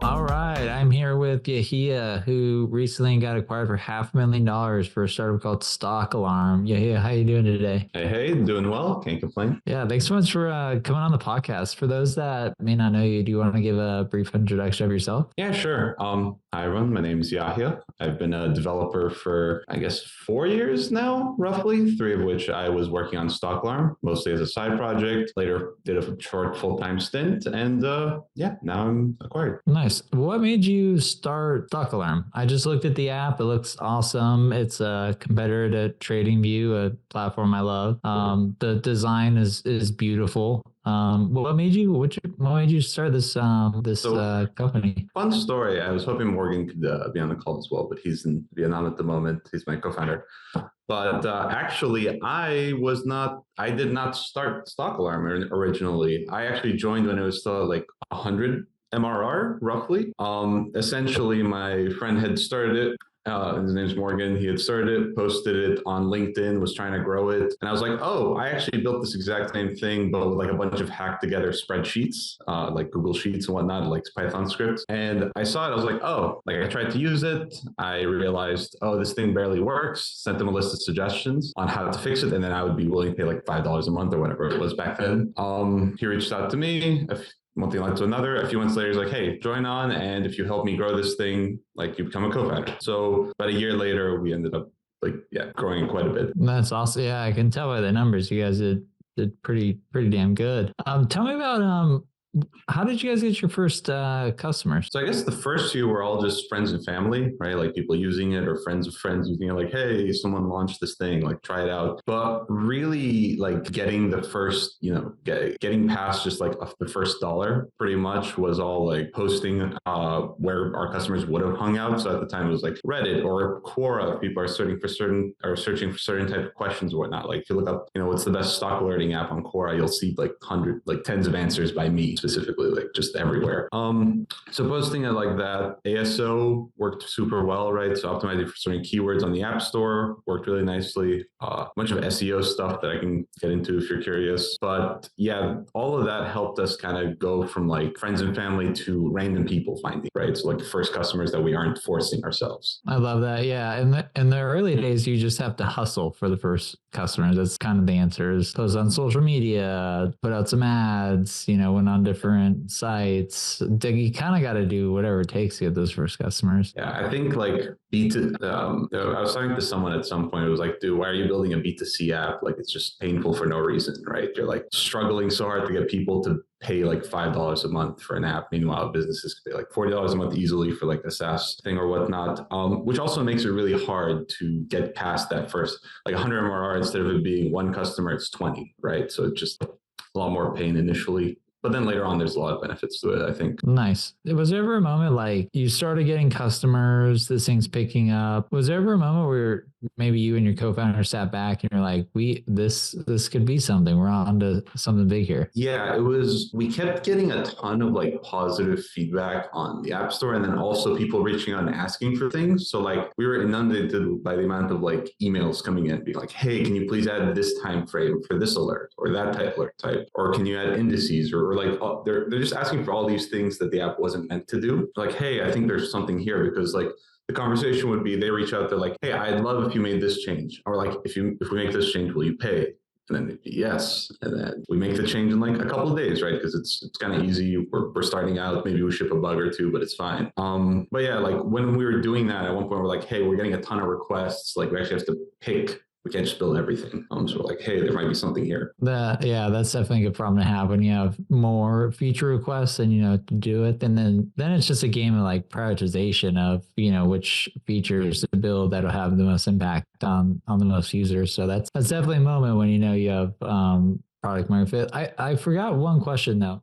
All right, I'm here with Yahia, who recently got acquired for $500,000 for a startup called Stock Alarm. Yahia, how you doing today? Hey, doing well. Can't complain. Yeah, thanks so much for coming on the podcast. For those that may not know you, do you want to give a brief introduction of yourself? Yeah, sure. Hi everyone. My name is Yahia. I've been a developer for, I guess, 4 years now, roughly, three of which I was working on Stock Alarm, mostly as a side project. Later did a short full-time stint, and yeah, now I'm acquired. Nice. What made you start Stock Alarm? I just looked at the app. It looks awesome. It's a competitor to TradingView, a platform I love. The design is beautiful. What made you start this company? Fun story. I was hoping Morgan could be on the call as well, but he's in Vietnam at the moment. He's my co-founder. But actually, I did not start Stock Alarm originally. I actually joined when it was still like 100 MRR, roughly. Essentially, my friend had started it. His name's Morgan. He had started it, posted it on LinkedIn, was trying to grow it. And I was like, oh, I actually built this exact same thing, but with like a bunch of hacked together spreadsheets, like Google Sheets and whatnot, like Python scripts. And I saw it. I was like, oh, like I tried to use it. I realized, oh, this thing barely works. Sent him a list of suggestions on how to fix it. And then I would be willing to pay like $5 a month or whatever it was back then. He reached out to me. One thing led to another. A few months later, he's like, hey, join on. And if you help me grow this thing, like you become a co-founder. So about a year later, we ended up growing quite a bit. That's awesome. Yeah, I can tell by the numbers you guys did pretty damn good. Tell me about how did you guys get your first customers? So I guess the first few were all just friends and family, right? Like people using it or friends of friends using it, like, hey, someone launched this thing, like try it out. But really like getting the first, getting past just like the first dollar pretty much was all like posting where our customers would have hung out. So at the time it was like Reddit or Quora. People are searching for certain type of questions or whatnot. Like if you look up, what's the best stock alerting app on Quora, you'll see like tens of answers by me specifically, like just everywhere. So posting it like that, ASO worked super well, right? So optimizing for certain keywords on the App Store worked really nicely. A bunch of SEO stuff that I can get into if you're curious. But yeah, all of that helped us kind of go from like friends and family to random people finding, right? So like the first customers that we aren't forcing ourselves. I love that. Yeah. In the early days, you just have to hustle for the first customers. That's kind of the answer is post on social media, put out some ads, went on different sites. You kind of got to do whatever it takes to get those first customers. Yeah, I think like I was talking to someone at some point. It was like, dude, why are you building a B2C app? Like, it's just painful for no reason, right? You're like struggling so hard to get people to pay like $5 a month for an app. Meanwhile, businesses could pay like $40 a month easily for like a SaaS thing or whatnot, which also makes it really hard to get past that first, like 100 MRR, instead of it being one customer, it's 20, right? So it's just a lot more pain initially. But then later on, there's a lot of benefits to it, I think. Nice. Was there ever a moment like you started getting customers, this thing's picking up? Was there ever a moment where maybe you and your co-founder sat back and you're like, this could be something. We're on to something big here. Yeah, we kept getting a ton of like positive feedback on the App Store, and then also people reaching out and asking for things. So like we were inundated by the amount of like emails coming in being like, hey, can you please add this time frame for this alert or that alert type? Or can you add indices or like they're just asking for all these things that the app wasn't meant to do. Like, hey, I think there's something here, because like the conversation would be, they reach out, they're like, hey, I'd love if you made this change, or like if we make this change, will you pay? And then it'd be yes, and then we make the change in like a couple of days, right? Because it's kind of easy. We're starting out, maybe we ship a bug or two, but it's fine. But yeah, like when we were doing that, at one point we're like, hey, we're getting a ton of requests. Like we actually have to pick. We can't just build everything. So we're like, hey, there might be something here. That's definitely a good problem to have when you have more feature requests and to do it. And then it's just a game of like prioritization of, which features to build that'll have the most impact on the most users. So that's definitely a moment when you have product market fit. I forgot one question though.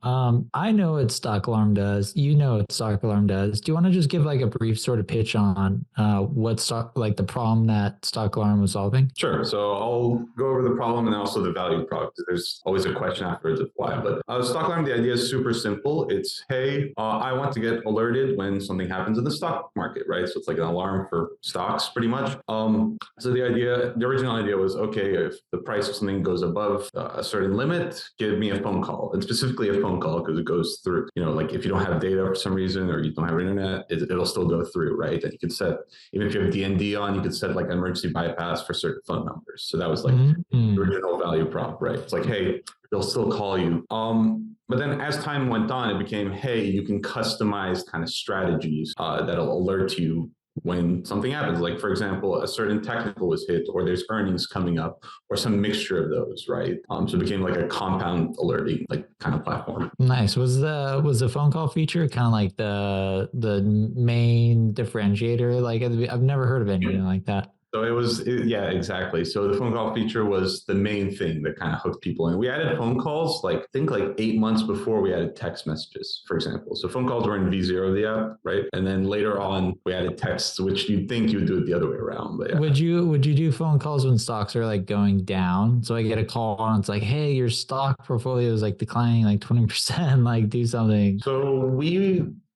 I know what Stock Alarm does. You know what Stock Alarm does. Do you want to just give like a brief sort of pitch on the problem that Stock Alarm was solving? Sure. So I'll go over the problem and also the value product. There's always a question afterwards of why. But Stock Alarm, the idea is super simple. It's, hey, I want to get alerted when something happens in the stock market, right? So it's like an alarm for stocks pretty much. So the original idea was, okay, if the price of something goes above a certain certain limit, give me a phone call, and specifically a phone call because it goes through. Like if you don't have data for some reason or you don't have internet, it'll still go through, right? And you can set, even if you have DND on, you could set like emergency bypass for certain phone numbers. So that was like the original value prop, right? It's like, hey, they'll still call you. But then as time went on, it became, hey, you can customize kind of strategies that'll alert you when something happens. Like, for example, a certain technical was hit or there's earnings coming up or some mixture of those, right? So it became like a compound alerting like kind of platform. Nice. Was the phone call feature kind of like the main differentiator? Like I've never heard of anything like that. So yeah, exactly. So the phone call feature was the main thing that kind of hooked people in. We added phone calls, I think 8 months before we added text messages, for example. So phone calls were in V0 of the app, right? And then later on, we added texts, which you'd think you would do it the other way around. But yeah. Would you do phone calls when stocks are like going down? So I get a call and it's like, hey, your stock portfolio is like declining like 20%, like do something. So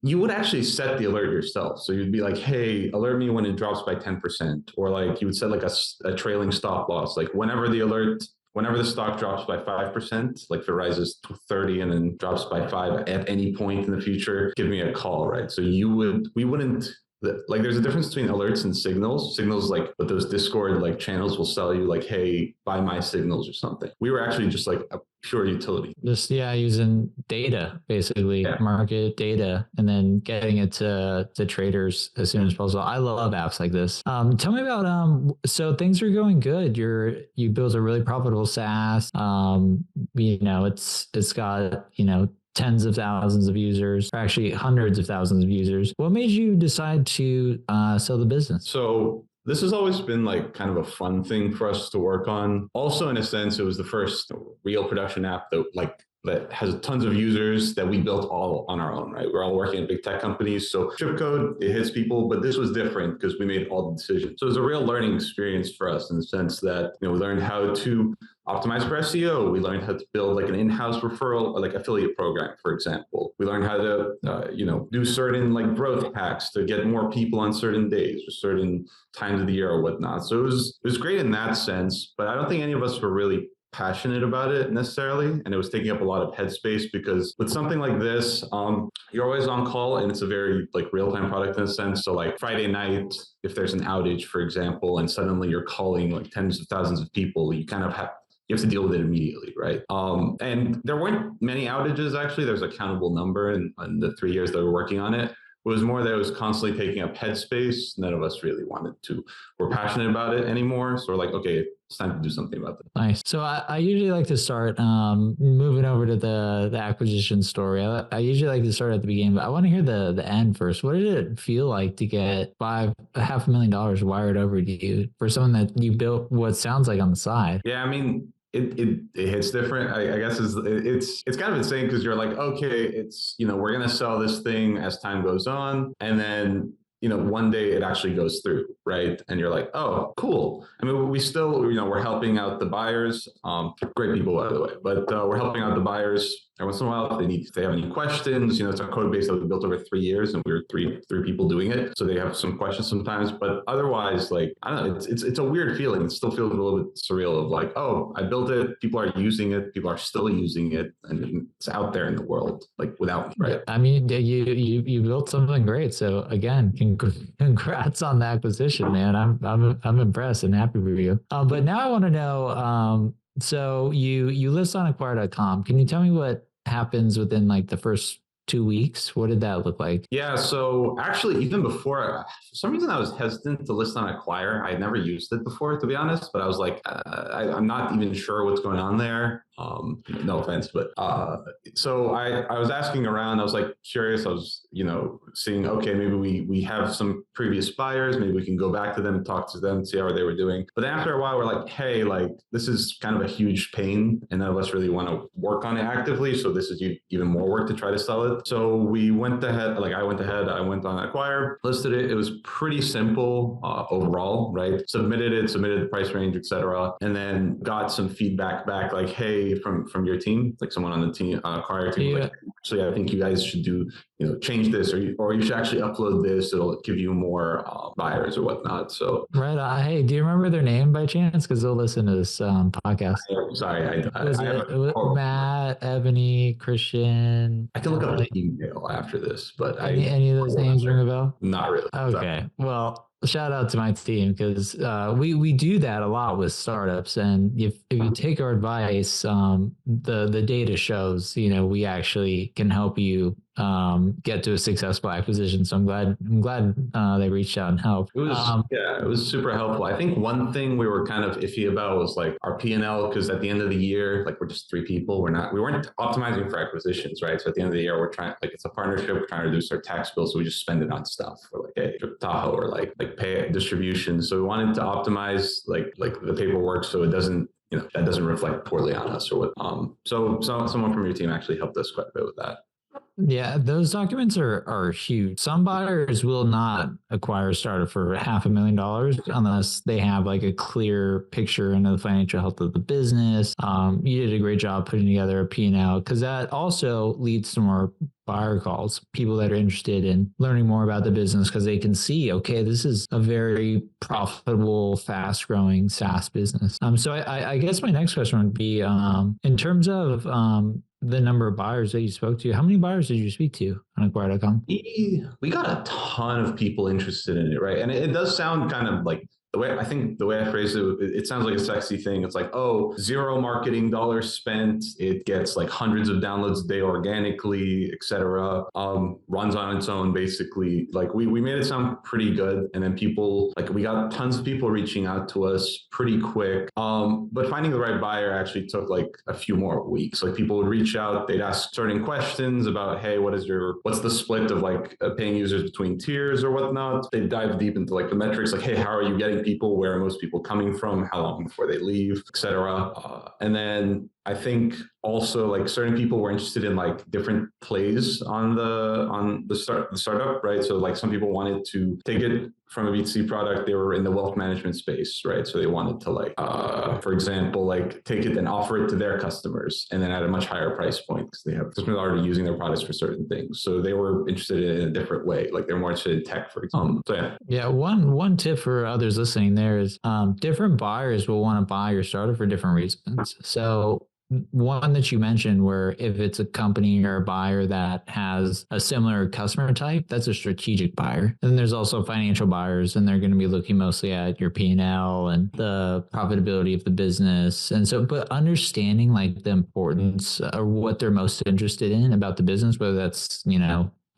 you would actually set the alert yourself. So you'd be like, hey, alert me when it drops by 10%. Or like you would set like a trailing stop loss. Like whenever the stock drops by 5%, like if it rises to 30 and then drops by 5 at any point in the future, give me a call, right? So we wouldn't, like there's a difference between alerts and signals. Signals like what those Discord like channels will sell you like, hey, buy my signals or something. We were actually just like a pure utility. Just using data, basically market data, and then getting it to traders as soon as possible. I love apps like this. Tell me about so things are going good. You built a really profitable SaaS. It's got tens of thousands of users, or actually hundreds of thousands of users. What made you decide to sell the business? So this has always been like kind of a fun thing for us to work on. Also, in a sense, it was the first real production app that has tons of users that we built all on our own, right? We're all working at big tech companies. So strip code, it hits people, but this was different because we made all the decisions. So it was a real learning experience for us in the sense that, we learned how to optimize for SEO. We learned how to build like an in-house referral or like affiliate program, for example. We learned how to, do certain like growth hacks to get more people on certain days or certain times of the year or whatnot. So it was great in that sense, but I don't think any of us were really passionate about it necessarily, and it was taking up a lot of headspace because with something like this, you're always on call and it's a very like real-time product in a sense. So like Friday night, if there's an outage, for example, and suddenly you're calling like tens of thousands of people, you have to deal with it immediately, right? And there weren't many outages actually. There's a countable number in the 3 years that we're working on it. It was more that it was constantly taking up headspace. None of us really were passionate about it anymore. So we're like, okay, it's time to do something about this. Nice. So I usually like to start moving over to the acquisition story. I usually like to start at the beginning, but I want to hear the end first. What did it feel like to get $500,000 wired over to you for someone that you built what sounds like on the side? Yeah, I mean, it hits different. I guess it's kind of insane because you're like, okay, it's, we're going to sell this thing as time goes on. And then, one day it actually goes through, right? And you're like, oh, cool. I mean, we still, we're helping out the buyers. Great people, by the way, but we're helping out the buyers every once in a while. If they have any questions, it's a code base that we built over 3 years and we were three people doing it. So they have some questions sometimes, but otherwise, like, I don't know, it's a weird feeling. It still feels a little bit surreal of like, oh, I built it. People are using it. People are still using it. And it's out there in the world, like without me, right? I mean, you built something great. So again, congrats on the acquisition, man. I'm impressed and happy for you. But now I want to know, so you list on acquire.com. Can you tell me what happens within like the first 2 weeks? What did that look like? Yeah, so actually, even before, for some reason, I was hesitant to list on Acquire. I had never used it before, to be honest, but I was like, I'm not even sure what's going on there. No offense, but so I was asking around. I was like curious. I was seeing, okay, maybe we have some previous buyers. Maybe we can go back to them and talk to them, see how they were doing. But then after a while, we're like, hey, like this is kind of a huge pain, and none of us really want to work on it actively. So this is even more work to try to sell it. it. So we went ahead, like I went on Acquire, listed it. It was pretty simple overall, right? Submitted the price range, etc. And then got some feedback back like, hey, from your team, like someone on the team, Acquire team, like, actually, I think you guys should do, change this, or you should actually upload this. It'll give you more buyers or whatnot. So right. Hey, do you remember their name by chance? Because they'll listen to this podcast. Sorry, was Matt, Ebony, Christian? I can look up the email after this, but any of those names ring a bell? Not really. Okay, well, shout out to my team because we do that a lot with startups, and if you take our advice, the data shows we actually can help you get to a successful acquisition. So I'm glad they reached out and helped. It was super helpful. I think one thing we were kind of iffy about was like our P&L, because at the end of the year, like we're just 3 people. We weren't optimizing for acquisitions, right? So at the end of the year, we're trying, like it's a partnership. We're trying to reduce our tax bill, so we just spend it on stuff for like a trip to Tahoe or like pay distribution. So we wanted to optimize like the paperwork so it doesn't that doesn't reflect poorly on us or what. So someone from your team actually helped us quite a bit with that. Yeah, those documents are huge. Some buyers will not acquire a startup for $500,000 unless they have like a clear picture into the financial health of the business. You did a great job putting together a P&L, because that also leads to more buyer calls, people that are interested in learning more about the business because they can see, okay, this is a very profitable, fast growing SaaS business. So I guess my next question would be, in terms of the number of buyers that you spoke to, how many buyers did you speak to on Acquire.com? We got a ton of people interested in it, right? And it does sound kind of like, the way I phrased it, it sounds like a sexy thing. It's like, oh, $0 marketing dollars spent. It gets like hundreds of downloads a day organically, etc. Runs on its own, basically. Like we made it sound pretty good. And then people, like we got tons of people reaching out to us pretty quick. But finding the right buyer actually took like a few more weeks. Like people would reach out, they'd ask certain questions about, hey, what's the split of like paying users between tiers or whatnot. They dive deep into like the metrics, like, hey, how are you getting people, where are most people coming from, how long before they leave, etc. And then I think also like certain people were interested in like different plays on the startup, right? So like some people wanted to take it from a B2C product. They were in the wealth management space, right? So they wanted to like, for example, like take it and offer it to their customers, and then at a much higher price point because they have customers already using their products for certain things. So they were interested in a different way. Like they're more interested in tech, for example. Yeah. One tip for others listening there is different buyers will want to buy your startup for different reasons. So one that you mentioned, where if it's a company or a buyer that has a similar customer type, that's a strategic buyer. And then there's also financial buyers, and they're going to be looking mostly at your P&L and the profitability of the business. And so, but understanding like the importance or what they're most interested in about the business, whether that's,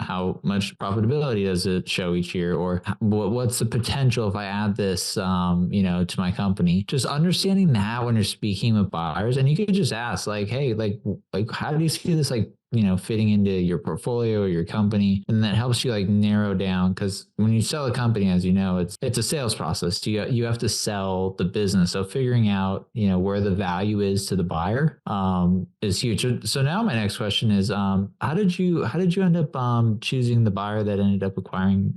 how much profitability does it show each year, or what's the potential if I add this, to my company? Just understanding that when you're speaking with buyers, and you could just ask like, hey, like how do you see this like fitting into your portfolio or your company? And that helps you like narrow down, because when you sell a company, as you know, it's a sales process. You have to sell the business. So figuring out where the value is to the buyer is huge. So now my next question is, how did you end up choosing the buyer that ended up acquiring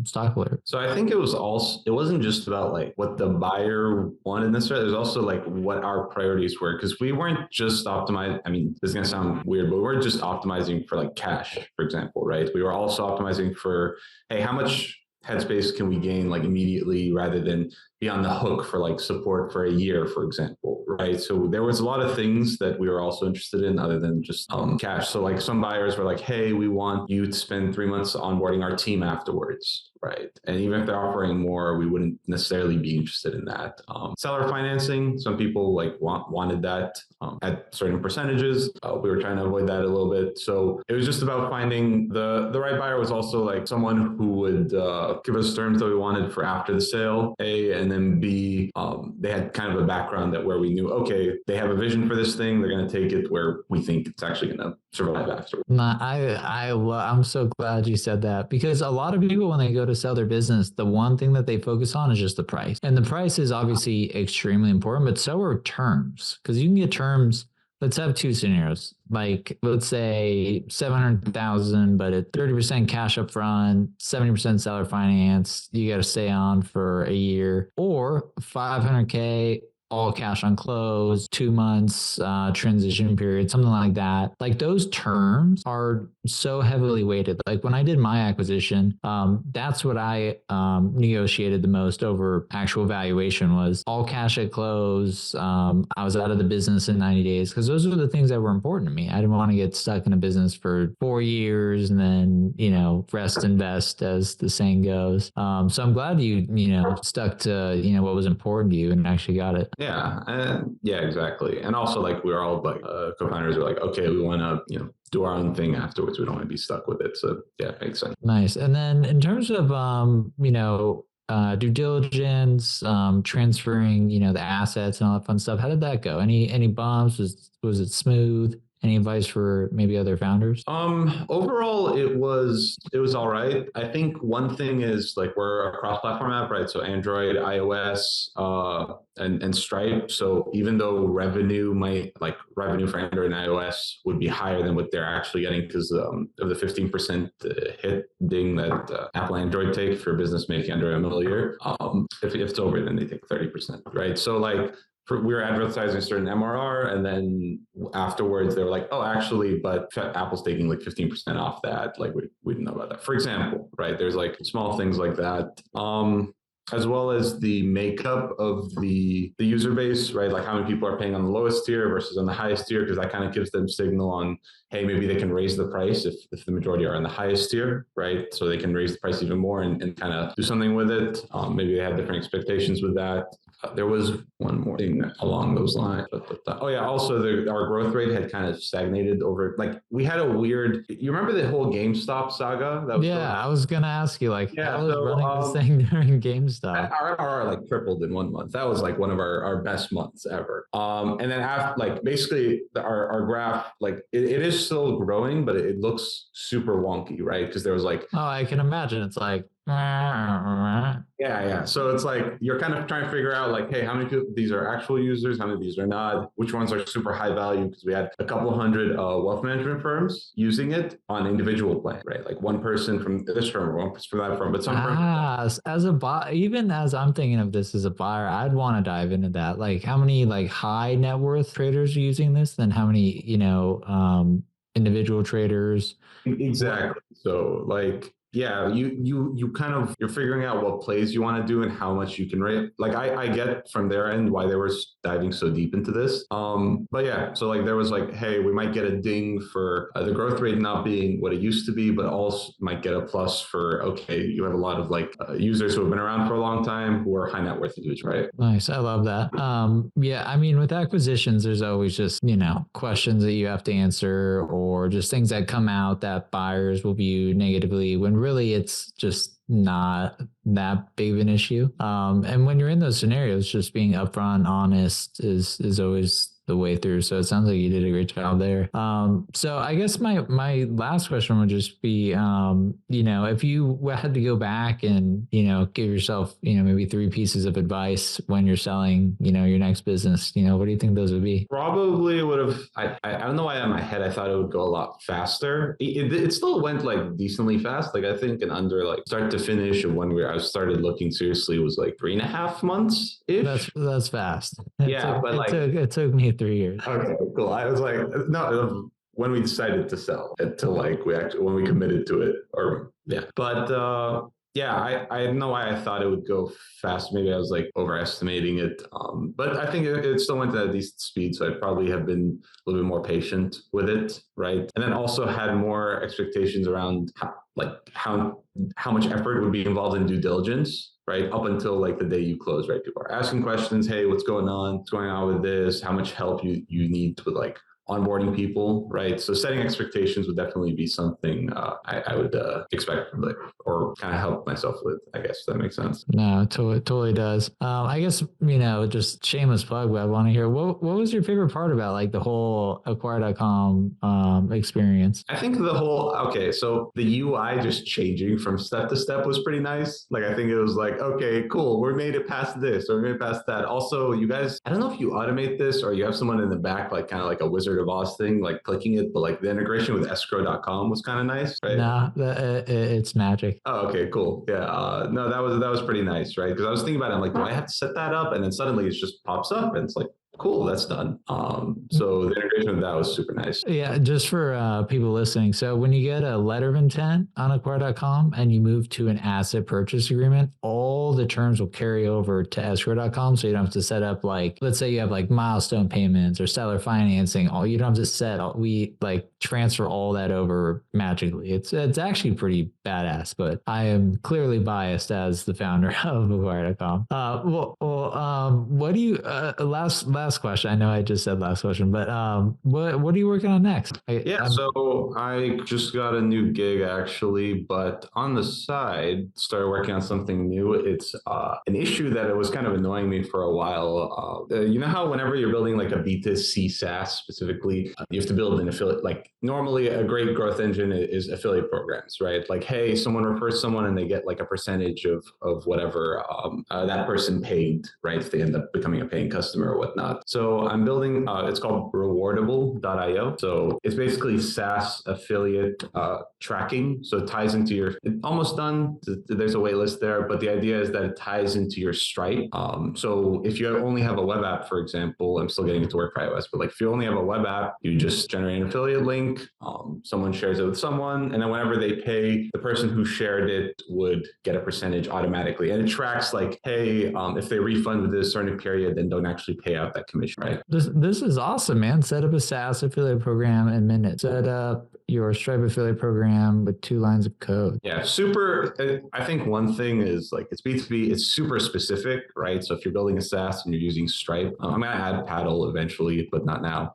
Stock Alert? So I think it wasn't just about like what the buyer wanted necessarily. It was also like what our priorities were, because we weren't just optimizing. I mean, this is gonna sound weird, but we weren't just optimizing for like cash, for example, right? We were also optimizing for, hey, how much headspace can we gain like immediately rather than be on the hook for like support for a year, for example, right? So there was a lot of things that we were also interested in other than just cash. So like some buyers were like, hey, we want you to spend 3 months onboarding our team afterwards, right? And even if they're offering more, we wouldn't necessarily be interested in that. Seller financing, some people like wanted that at certain percentages. We were trying to avoid that a little bit. So it was just about finding the right buyer. Was also like someone who would give us terms that we wanted for after the sale, A, and then B, they had kind of a background that where we knew, okay, they have a vision for this thing. They're going to take it where we think it's actually going to survive afterwards. I'm so glad you said that, because a lot of people, when they go to sell their business, the one thing that they focus on is just the price. And the price is obviously extremely important, but so are terms, because you can get terms let's have two scenarios. Like, let's say 700,000, but at 30% cash up front, 70% seller finance, you got to stay on for a year, or 500K all cash on close, 2 months transition period, something like that. Like, those terms are so heavily weighted. Like, when I did my acquisition, that's what I negotiated the most over actual valuation, was all cash at close. I was out of the business in 90 days because those are the things that were important to me. I didn't want to get stuck in a business for 4 years and then, rest and vest, as the saying goes. So I'm glad you stuck to, what was important to you and actually got it. Yeah, exactly. And also, like, we're all like co-founders are like, okay, we want to do our own thing afterwards. We don't want to be stuck with it. So yeah, it makes sense. Nice. And then in terms of due diligence, transferring the assets and all that fun stuff, how did that go? Any bumps? Was it smooth? Any advice for maybe other founders? Overall, it was all right. I think one thing is, like, we're a cross-platform app, right? So Android, iOS, and Stripe. So even though revenue for Android and iOS would be higher than what they're actually getting because of the 15% hit ding that Apple Android take for business making under $1 million. If it's over, then they take 30%, right? So like, we were advertising a certain MRR, and then afterwards they were like, oh, actually, but Apple's taking like 15% off that. Like, we didn't know about that. For example, right? There's like small things like that. As well as the makeup of the user base, right? Like, how many people are paying on the lowest tier versus on the highest tier, because that kind of gives them signal on, hey, maybe they can raise the price if the majority are on the highest tier, right? So they can raise the price even more and kind of do something with it. Maybe they have different expectations with that. There was one more thing along those lines. Oh yeah, also our growth rate had kind of stagnated over, like, we had a weird, you remember the whole GameStop saga? I was going to ask you, like, how was running this thing during GameStop? Our MRR like tripled in 1 month. That was like one of our best months ever. And then after, like, basically our graph, like, it is still growing, but it looks super wonky, right? Because there was like, oh, I can imagine. It's like, yeah. So it's like, you're kind of trying to figure out, like, hey, how many people, these are actual users, how many of these are not, which ones are super high value, because we had a couple hundred wealth management firms using it on individual plan, right? Like, one person from this firm, one person from that firm, but some firms. As a buyer, even as I'm thinking of this as a buyer, I'd want to dive into that. Like, how many like high net worth traders are using this? Then how many individual traders? Exactly. So like, yeah, you kind of, you're figuring out what plays you want to do and how much you can rate. Like, I get from their end why they were diving so deep into this. But yeah, so like, there was like, hey, we might get a ding for the growth rate not being what it used to be, but also might get a plus for, okay, you have a lot of like users who have been around for a long time who are high net worth individuals, right? Nice. I love that. Yeah, I mean, with acquisitions, there's always just, questions that you have to answer, or just things that come out that buyers will view negatively, when really it's just not that big of an issue. And when you're in those scenarios, just being upfront, honest is always the way through. So it sounds like you did a great job there. So I guess my last question would just be, if you had to go back and, give yourself, maybe 3 pieces of advice when you're selling, your next business, what do you think those would be? Probably would have, I don't know why in my head I thought it would go a lot faster. It still went like decently fast. Like, I think in under like start to finish of when I started looking seriously was like 3.5 months ish. That's fast. It took me 3 years. Okay, cool. I was like, no, when we decided to sell it, to like, when we committed to it, or yeah. But yeah, I don't know why I thought it would go fast. Maybe I was like overestimating it. But I think it still went at a decent speed. So I'd probably have been a little bit more patient with it, right? And then also had more expectations around how much effort would be involved in due diligence, right? Up until like the day you close, right? People are asking questions. Hey, what's going on? What's going on with this? How much help you need to like onboarding people, right? So setting expectations would definitely be something I would expect, like, or kind of help myself with, I guess, if that makes sense. No, it totally does. I guess, just shameless plug, but I want to hear, what was your favorite part about like the whole acquire.com experience? I think so the UI just changing from step to step was pretty nice. Like, I think it was like, okay, cool, we made it past this, or we made it past that. Also, you guys, I don't know if you automate this or you have someone in the back, like kind of like a wizard Wizard of Oz thing, like clicking it, but like the integration with escrow.com was kind of nice, right? Nah, it's magic. Oh, okay, cool. Yeah. No, that was pretty nice, right? Because I was thinking about it, I'm like, do I have to set that up? And then suddenly it just pops up and it's like, cool, that's done. So the integration of that was super nice. Yeah, just for people listening. So when you get a letter of intent on acquire.com and you move to an asset purchase agreement, all the terms will carry over to escrow.com. So you don't have to set up like, let's say you have like milestone payments or seller financing. All you don't have to set. We like transfer all that over magically. It's actually pretty badass. But I am clearly biased as the founder of acquire.com. What do you last question? I know I just said last question, but what are you working on next? So I just got a new gig actually, but on the side, started working on something new. It's an issue that it was kind of annoying me for a while. You know how whenever you're building like a B2C SaaS specifically, you have to build an affiliate. Like normally, a great growth engine is affiliate programs, right? Like, hey, someone refers someone and they get like a percentage of whatever that person paid, right? If they end up becoming a paying customer or whatnot. So I'm building. It's called Rewardable.io. So it's basically SaaS affiliate tracking. So it ties into your, it's almost done. There's a wait list there, but the idea is that it ties into your Stripe. So if you only have a web app, for example, I'm still getting it to work for iOS, but like if you only have a web app, you just generate an affiliate link. Someone shares it with someone, and then whenever they pay, the person who shared it would get a percentage automatically. And it tracks like, hey, if they refund within a certain period, then don't actually pay out that commission, right? This is awesome, man. Set up a SaaS affiliate program in minutes. Set up your Stripe affiliate program with 2 lines of code. Yeah, super. I think one thing is like it's B2B, it's super specific, right? So if you're building a SaaS and you're using Stripe, I'm going to add Paddle eventually, but not now.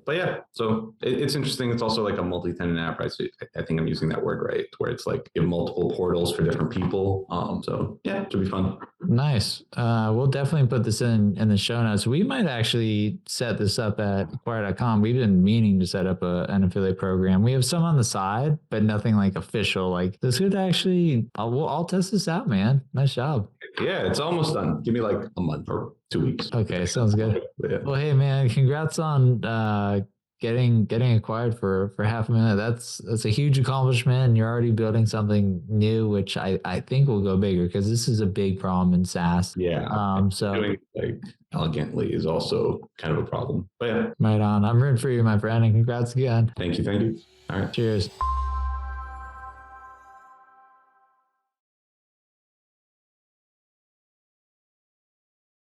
But yeah, so it's interesting. It's also like a multi-tenant app, right? So I think I'm using that word right, where it's like you have multiple portals for different people. So yeah, it should be fun. Nice. We'll definitely put this in the show notes. We might actually set this up at acquire.com. We've been meaning to set up an affiliate program. We have some on the side, but nothing like official. Like this could actually, I'll test this out, man. Nice job. Yeah, it's almost done. Give me like a month or 2 weeks. Okay, sounds good. Yeah. Well, hey man, congrats on getting acquired for $500,000. That's a huge accomplishment, and you're already building something new, which I think will go bigger because this is a big problem in SaaS. Yeah. So doing like elegantly is also kind of a problem. But yeah. Right on. I'm rooting for you, my friend, and congrats again. Thank you. All right. Cheers.